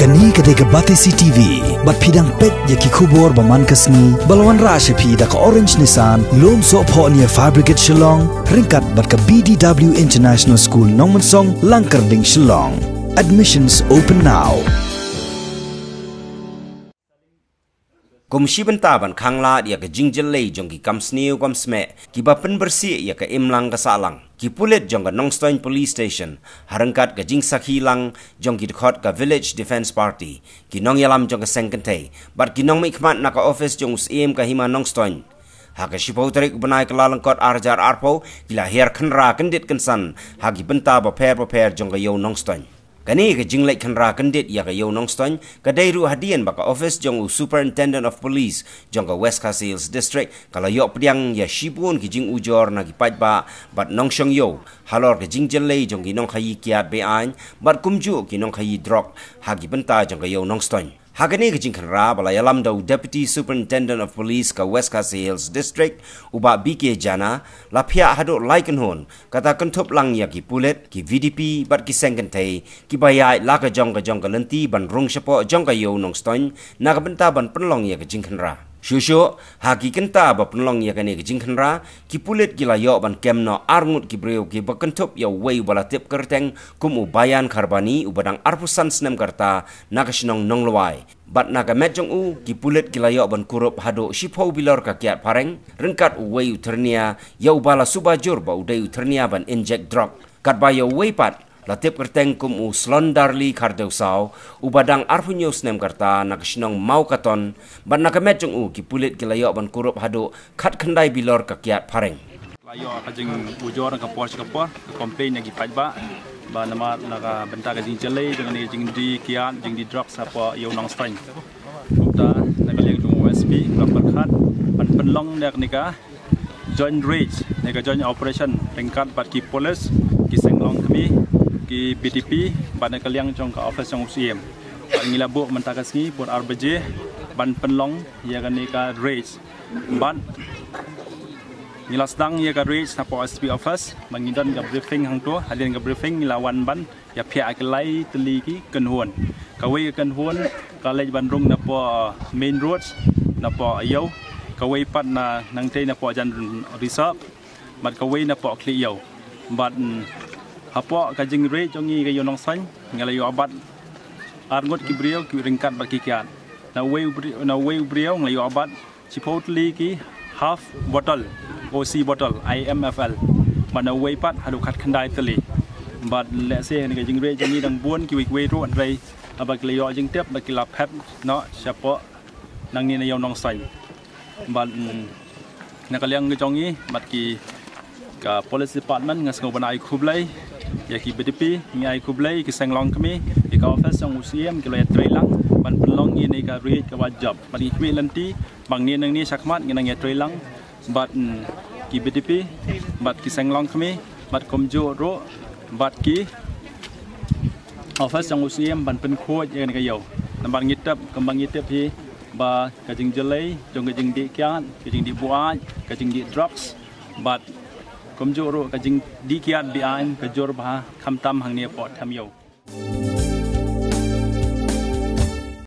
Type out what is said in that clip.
Kani kadega Batisi TV, bat pidang pet yaki kubor baman kasni, balwan rasha pida ka Orange Nissan, lom so po niya Fabricate Shillong, ringkat bat ka BDW International School Nongstoiñ, Langkarding Shillong. Admissions open now. Komisi bentaban Khynra ia ke jingjellei jong ki kamsniu kamsme ki bapen bersih ia ke imlang ke salang ki Pulit jong ke Nongstoiñ Police Station harengkat ke jing sakhi lang jong ki dekat ke Village Defence Party ki nong yalam jong ke Seng Kynthei bat ki nong mikmat nak ke office jong usiem ke hima Nongstoiñ ha ke shipau tarik benai ke lalengkot arjar arpo gila Hiar Khynra Kyndit kensan ha ki benta baper jong ke yo Nongstoiñ. Kani ke jinglek Khynra Kyndit ya ke yo Nongstoiñ ke dairu hadian baka office jong Superintendent of Police jong ke West Hills District kalau yo pediang ya shibun ki jing ujor na ki pajba bat Nongstoiñ yo halor ke jing jelei jong ki nong khayi kiat be ain bat kumju ki nong khayi drok ha ki benta jong ke yo Nongstoiñ. Hagani ke jing Khynra bala yalam dau Deputy Superintendent of Police ke West Hills District uba BK jana la pihak haduk laiken hon kata kentup lang ya ki Pulit ki VDP bat ki Seng Kynthei ki bayai la ke jong ke lenti ban rung sepo jong ke yo Nongstoiñ na ke benta ban penlong ya ke jing Khynra. Shusho haki kenta ba penlong ya kani ke jing Khynra ki Pulit ki la yo ban kemno arngut ki breu ki bakentup ya wei bala tip kerteng kum ubayan karbani ubadang arpusan snem karta na ke shnong nonglwai bat na ke metjong u ki Pulit ki la yo ban kurup hado shipau bilor ka kiat pareng rengkat wei uternia ya ubala subajur ba udai uternia ban inject drug kat ba ya wei pat latip kerteng kum u slondarli kardusau ubadang arpunyo snem karta nak sinong mau katon ban nak metjong u ki Pulit ki layo ban kurup hado khat khandai bilor ka kiat pareng layo ka jing ujor ka por complain yang gipajba ba nama naka benta ka jing jelei dengan jing di kiat jing di drugs apa yo Nongstoiñ ta nakaleng jung OSP ka perkhat ban penlong nek nika joint rage nika joint operation tingkat bat ki police ki senglong kami ki BTP ban kaliang jong ka office jong UCM ban ngilabuk mentakasngi pun RBJ ban penlong ya kan ka rage ban ngilasdang ya ka rage na po SP office mangidan ka briefing hang to halin ka briefing lawan ban ya pia aklai teli ki kenhuan kawai kenhuan kalej bandung na po main roads na po ayaw kawai pat na nangtei na po jan reserve bat kawai na po kli yaw bat apa kajing re jongi ke yo Nongstoiñ ngalayo abat arngot ki briau ki ringkat bat ki kiat na wei briau ngalayo abat chipotli ki half bottle OC bottle IMFL mana wei pat hadu khat khandai teli bat le se ni kajing re jongi dang buon ki wei ro andrei abat klayo jing tep bat ki lap pet no siapa nang ni na yo Nongstoiñ bat nakaliang ke jongi bat ki ka police department ngasngo banai khublai ya ki BDP ngai kublai ki senglong kami ki ka office yang UCM ki loya trailang ban penlong ni ka read ka wajab ban ki lenti bang ni nang ni sakmat ngi nang ya trailang bat ki BDP bat ki senglong kami bat komjo ro bat ki office yang UCM ban pen khoj ya ni ka yo nambar ngitap kembang ngitap hi ba ka jing jelei jong ka jing di kiat ka jing di buat ka jing di drugs bat komjoro ka jing di kiat bi ain ka jor ba kham tam hang ne pot tham yo